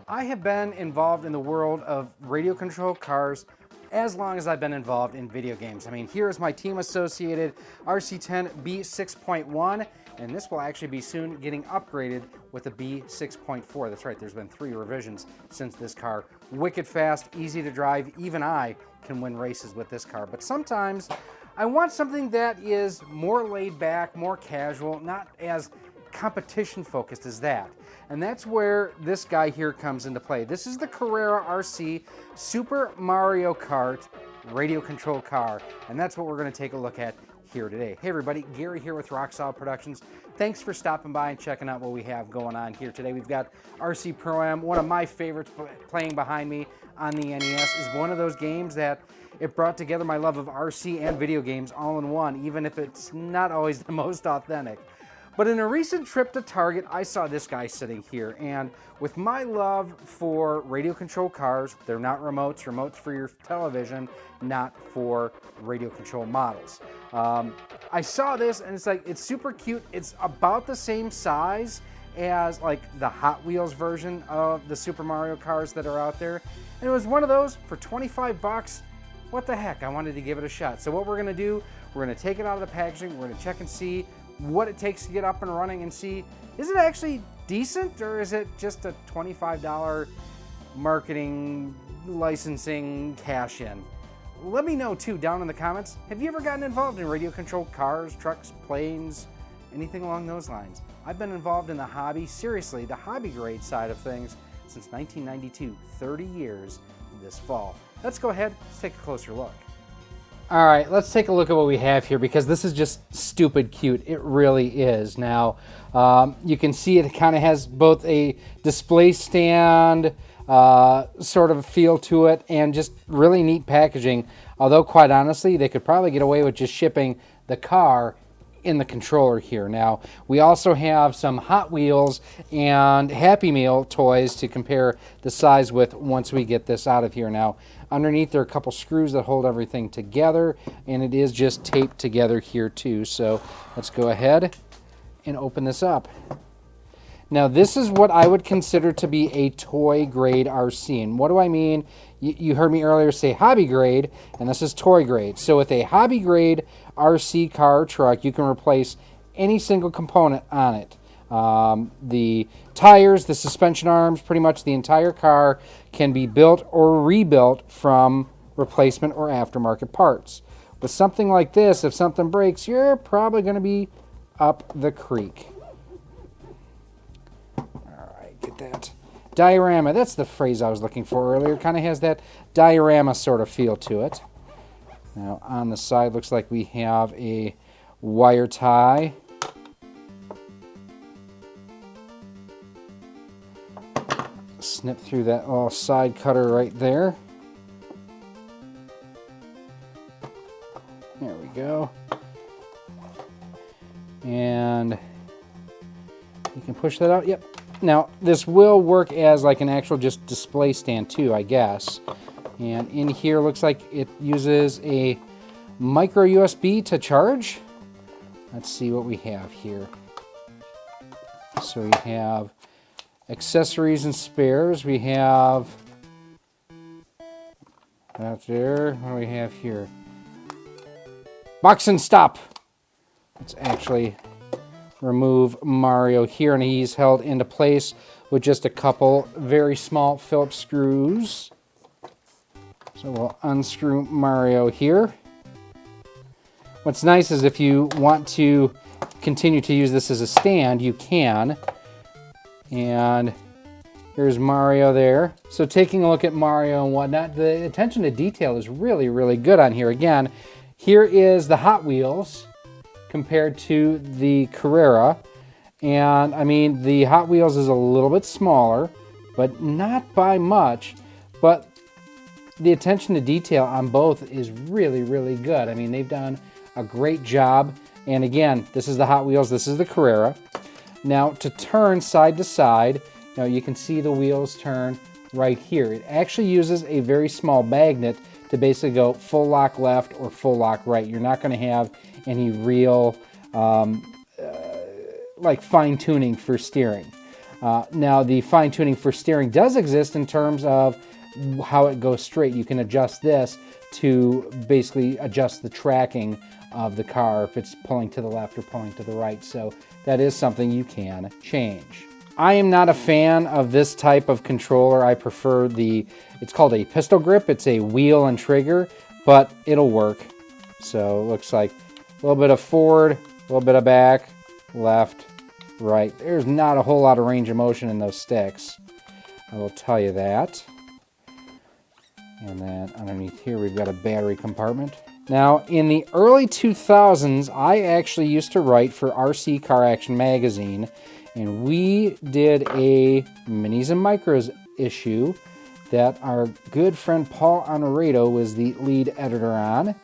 I have been involved in the world of radio-controlled cars as long as I've been involved in video games. I mean, here is my team-associated RC10 B6.1, and this will actually be soon getting upgraded with a B6.4. That's right, there's been 3 revisions since this car. Wicked fast, easy to drive. Even I can win races with this car. But sometimes I want something that is more laid back, more casual, not as competition focused as that. And that's where this guy here comes into play. This is the Carrera RC Super Mario Kart radio control car. And that's what we're going to take a look at here today. Hey everybody, Gary here with Rock Solid Productions. Thanks for stopping by and checking out what we have going on here today. We've got RC Pro-Am, one of my favorites playing behind me on the NES. Is one of those games that it brought together my love of RC and video games all in one, even if it's not always the most authentic. But in a recent trip to Target, I saw this guy sitting here, and with my love for radio-controlled cars, they're not remotes, remotes for your television, not for radio-controlled models. I saw this, and it's like, it's super cute. It's about the same size as like the Hot Wheels version of the Super Mario cars that are out there. And it was one of those for 25 bucks. What the heck, I wanted to give it a shot. So what we're gonna do, we're gonna take it out of the packaging, we're gonna check and see what it takes to get up and running and see, is it actually decent or is it just a $25 marketing, licensing, cash in? Let me know too down in the comments. Have you ever gotten involved in radio controlled cars, trucks, planes, anything along those lines? I've been involved in the hobby, seriously, the hobby grade side of things since 1992, 30 years this fall. Let's go ahead, let's take a closer look. All right, let's take a look at what we have here because this is just stupid cute. It really is. Now, you can see it kind of has both a display stand sort of feel to it and just really neat packaging. Although, quite honestly, they could probably get away with just shipping the car in the controller here. Now, we also have some Hot Wheels and Happy Meal toys to compare the size with once we get this out of here. Now, underneath there are a couple screws that hold everything together, and it is just taped together here too. So let's go ahead and open this up. Now, this is what I would consider to be a toy grade RC. And what do I mean? You heard me earlier say hobby grade, and this is toy grade. So with a hobby grade RC car or truck, you can replace any single component on it. The tires, the suspension arms, pretty much the entire car can be built or rebuilt from replacement or aftermarket parts. With something like this, if something breaks, you're probably going to be up the creek. Get that diorama, that's the phrase I was looking for earlier. Kind of has that diorama sort of feel to it. Now on the side looks like we have a wire tie. Snip through that little side cutter right there. There we go. And you can push that out. Yep. Now, this will work as like an actual just display stand too, I guess. And in here looks like it uses a micro USB to charge. Let's see what we have here. So we have accessories and spares. We have that there. What do we have here? Box and stop. Let's actually remove Mario here, and he's held into place with just a couple very small Phillips screws. So we'll unscrew Mario here. What's nice is if you want to continue to use this as a stand, you can. And here's Mario there. So taking a look at Mario and whatnot, the attention to detail is really, really good on here. Again, here is the Hot Wheels compared to the Carrera. And I mean, the Hot Wheels is a little bit smaller, but not by much. But the attention to detail on both is really, really good. I mean, they've done a great job. And again, this is the Hot Wheels, this is the Carrera. Now to turn side to side, you can see the wheels turn right here. It actually uses a very small magnet to basically go full lock left or full lock right. You're not going to have any real like fine tuning for steering. Now the fine tuning for steering does exist in terms of how it goes straight. You can adjust this to basically adjust the tracking of the car if it's pulling to the left or pulling to the right. So that is something you can change. I am not a fan of this type of controller. I prefer it's called a pistol grip. It's a wheel and trigger, but it'll work. So it looks like a little bit of forward, a little bit of back, left, right. There's not a whole lot of range of motion in those sticks, I will tell you that. And then underneath here we've got a battery compartment. Now in the early 2000s, I actually used to write for RC Car Action magazine, and we did a Minis and Micros issue that our good friend Paul Honorato was the lead editor on.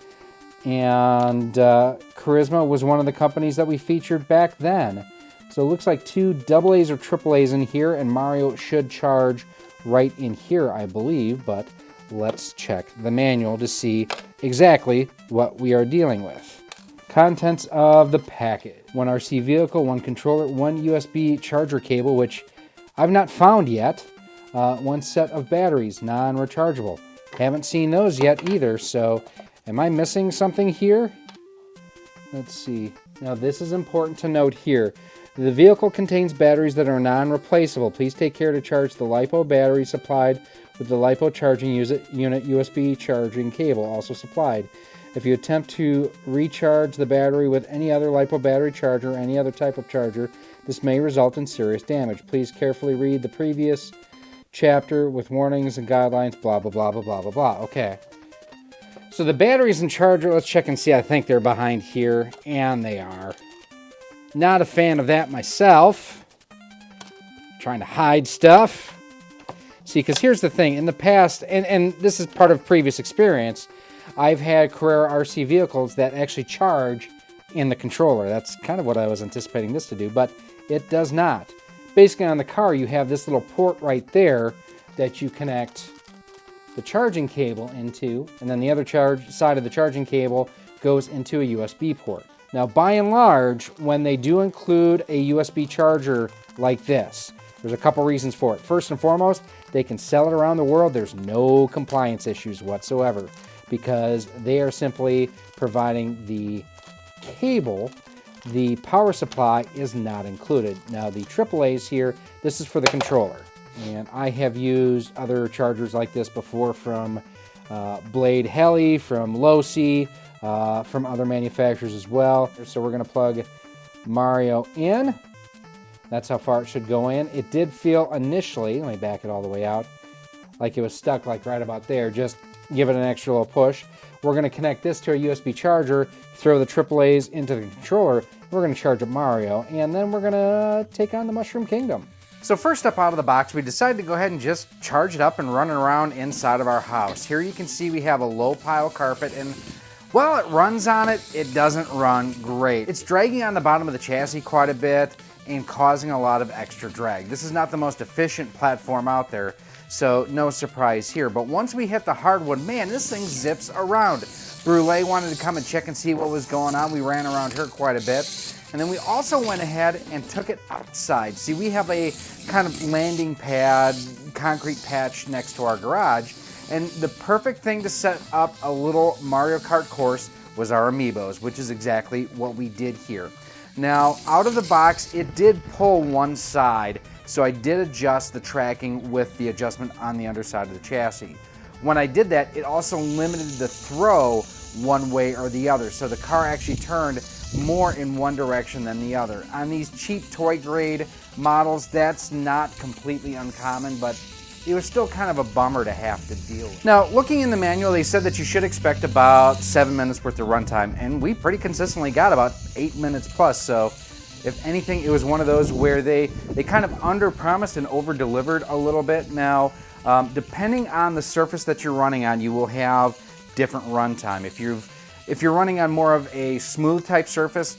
And Charisma was one of the companies that we featured back then. So it looks like 2 AA's or AAA's in here, and Mario should charge right in here, I believe, but let's check the manual to see exactly what we are dealing with. Contents of the package: 1 RC vehicle, 1 controller, 1 USB charger cable, which I've not found yet, 1 set of batteries, non-rechargeable. Haven't seen those yet either, so am I missing something here? Let's see. Now this is important to note here. The vehicle contains batteries that are non-replaceable. Please take care to charge the LiPo battery supplied with the LiPo charging unit USB charging cable also supplied. If you attempt to recharge the battery with any other LiPo battery charger or any other type of charger, this may result in serious damage. Please carefully read the previous chapter with warnings and guidelines, blah, blah, blah, blah, blah, blah, blah. Okay. So the batteries and charger, let's check and see. I think they're behind here, and they are. Not a fan of that myself. Trying to hide stuff. See, because here's the thing. In the past, and this is part of previous experience, I've had Carrera RC vehicles that actually charge in the controller. That's kind of what I was anticipating this to do, but it does not. Basically, on the car, you have this little port right there that you connect the charging cable into, and then the other side of the charging cable goes into a USB port. Now, by and large, when they do include a USB charger like this, there's a couple reasons for it. First and foremost, they can sell it around the world. There's no compliance issues whatsoever because they are simply providing the cable. The power supply is not included. Now, the AAA's here, this is for the controller. And I have used other chargers like this before from Blade Heli, from Losi, from other manufacturers as well. So we're going to plug Mario in. That's how far it should go in. It did feel initially, let me back it all the way out, like it was stuck like right about there. Just give it an extra little push. We're going to connect this to a USB charger, throw the AAA's into the controller. We're going to charge up Mario, and then we're going to take on the Mushroom Kingdom. So first up out of the box, we decided to go ahead and just charge it up and run it around inside of our house. Here you can see we have a low pile carpet, and while it runs on it, it doesn't run great. It's dragging on the bottom of the chassis quite a bit and causing a lot of extra drag. This is not the most efficient platform out there, so no surprise here. But once we hit the hardwood, man, this thing zips around. Brule wanted to come and check and see what was going on. We ran around her quite a bit. And then we also went ahead and took it outside. See, we have a kind of landing pad, concrete patch next to our garage. And the perfect thing to set up a little Mario Kart course was our amiibos, which is exactly what we did here. Now, out of the box, it did pull one side, so I did adjust the tracking with the adjustment on the underside of the chassis. When I did that, it also limited the throw one way or the other, so the car actually turned more in one direction than the other. On these cheap toy grade models, that's not completely uncommon, but it was still kind of a bummer to have to deal with. Now, looking in the manual, they said that you should expect about 7 minutes worth of runtime, and we pretty consistently got about 8 minutes plus, so if anything, it was one of those where they kind of under-promised and over-delivered a little bit. Now, depending on the surface that you're running on, you will have different runtime. If you're running on more of a smooth type surface,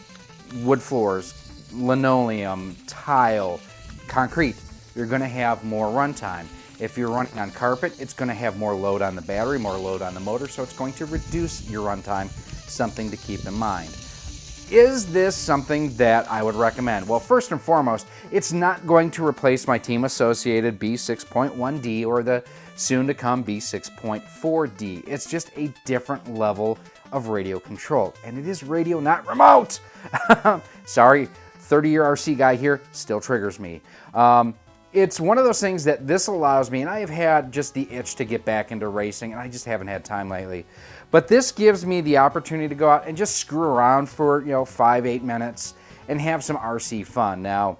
wood floors, linoleum, tile, concrete, you're going to have more runtime. If you're running on carpet, it's going to have more load on the battery, more load on the motor, so it's going to reduce your runtime, something to keep in mind. is this something that I would recommend? Well, first and foremost, it's not going to replace my team associated B6.1D or the soon-to-come B6.4D. It's just a different level of radio control, and it is radio, not remote. Sorry, 30-year RC guy here, still triggers me. It's one of those things that this allows me, and I have had just the itch to get back into racing, and I just haven't had time lately. But this gives me the opportunity to go out and just screw around for, 5-8 minutes and have some RC fun. Now,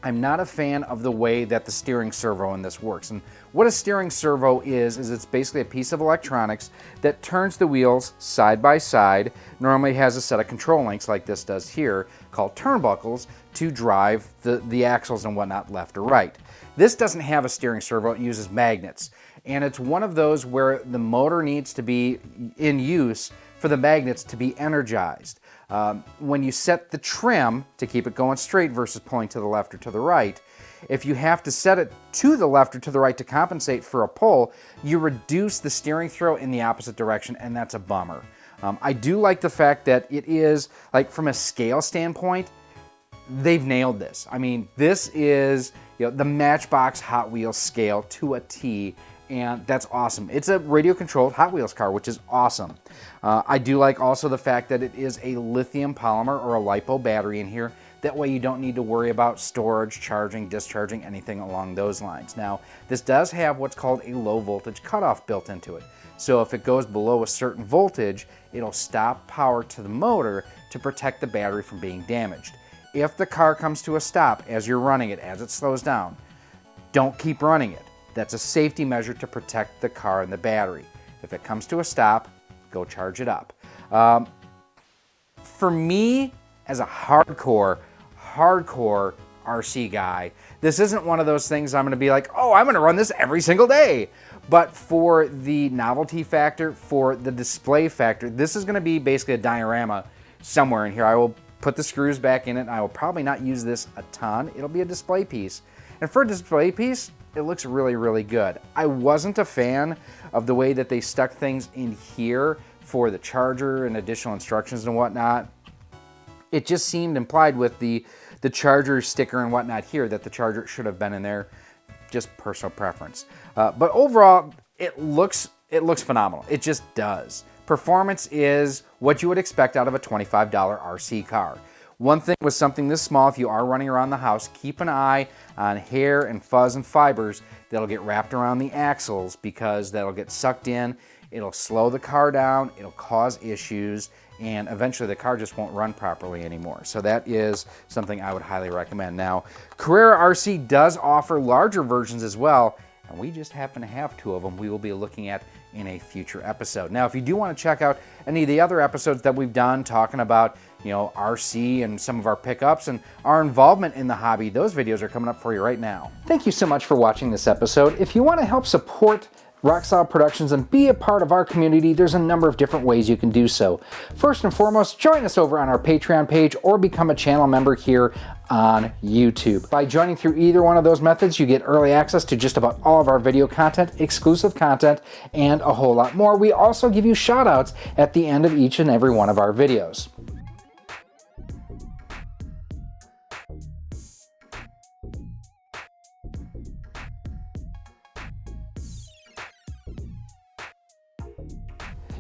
I'm not a fan of the way that the steering servo in this works. And what a steering servo is it's basically a piece of electronics that turns the wheels side by side. Normally has a set of control links like this does here called turnbuckles to drive the axles and whatnot left or right. This doesn't have a steering servo, it uses magnets. And it's one of those where the motor needs to be in use for the magnets to be energized. When you set the trim to keep it going straight versus pulling to the left or to the right, if you have to set it to the left or to the right to compensate for a pull, you reduce the steering throw in the opposite direction, and that's a bummer. I do like the fact that it is, like, from a scale standpoint, they've nailed this. I mean, this is the Matchbox Hot Wheels scale to a T, and that's awesome. It's a radio-controlled Hot Wheels car, which is awesome. I do like also the fact that it is a lithium polymer or a LiPo battery in here. That way you don't need to worry about storage, charging, discharging, anything along those lines. Now, this does have what's called a low voltage cutoff built into it. So if it goes below a certain voltage, it'll stop power to the motor to protect the battery from being damaged. If the car comes to a stop as you're running it, as it slows down, don't keep running it. That's a safety measure to protect the car and the battery. If it comes to a stop, go charge it up. For me, as a hardcore RC guy, this isn't one of those things I'm going to be like, oh, I'm going to run this every single day. But for the novelty factor, for the display factor, this is going to be basically a diorama somewhere in here. I will put the screws back in it, and I will probably not use this a ton. It'll be a display piece. And for a display piece, it looks really, really good. I wasn't a fan of the way that they stuck things in here for the charger and additional instructions and whatnot. It just seemed implied with the charger sticker and whatnot here that the charger should have been in there. Just personal preference. But overall, it looks phenomenal. It just does. Performance is what you would expect out of a $25 RC car. One thing with something this small, if you are running around the house, keep an eye on hair and fuzz and fibers that'll get wrapped around the axles, because that'll get sucked in, it'll slow the car down, it'll cause issues, and eventually the car just won't run properly anymore. So that is something I would highly recommend. Now, Carrera RC does offer larger versions as well, and we just happen to have two of them we will be looking at in a future episode. Now, if you do want to check out any of the other episodes that we've done talking about, RC and some of our pickups and our involvement in the hobby, those videos are coming up for you right now. Thank you so much for watching this episode. If you want to help support Rock Solid Productions and be a part of our community, there's a number of different ways you can do so. First and foremost, join us over on our Patreon page or become a channel member here on YouTube. By joining through either one of those methods, you get early access to just about all of our video content, exclusive content, and a whole lot more. We also give you shout outs at the end of each and every one of our videos.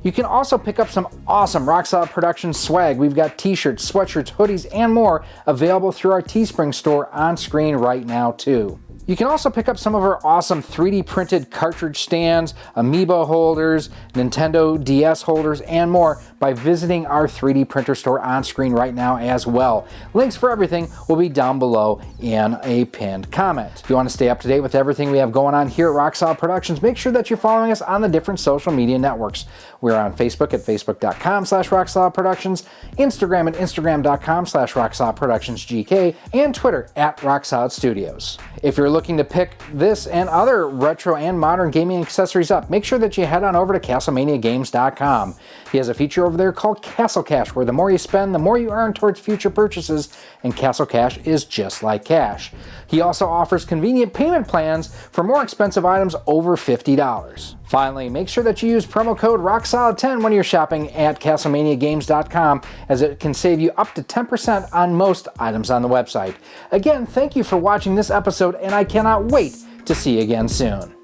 You can also pick up some awesome Rock Solid Productions swag. We've got t-shirts, sweatshirts, hoodies, and more available through our Teespring store on screen right now too. You can also pick up some of our awesome 3D printed cartridge stands, Amiibo holders, Nintendo DS holders, and more by visiting our 3D printer store on screen right now as well. Links for everything will be down below in a pinned comment. If you want to stay up to date with everything we have going on here at Rock Solid Productions, make sure that you're following us on the different social media networks. We're on Facebook at facebook.com/RockSolidProductions, Instagram at instagram.com/RockSolidProductionsGK, and Twitter at Rock Solid Studios. If you're looking to pick this and other retro and modern gaming accessories up, make sure that you head on over to CastlemaniaGames.com. He has a feature over there called Castle Cash, where the more you spend, the more you earn towards future purchases, and Castle Cash is just like cash. He also offers convenient payment plans for more expensive items over $50. Finally, make sure that you use promo code ROCKSOLID10 when you're shopping at CastlemaniaGames.com, as it can save you up to 10% on most items on the website. Again, thank you for watching this episode, and I cannot wait to see you again soon.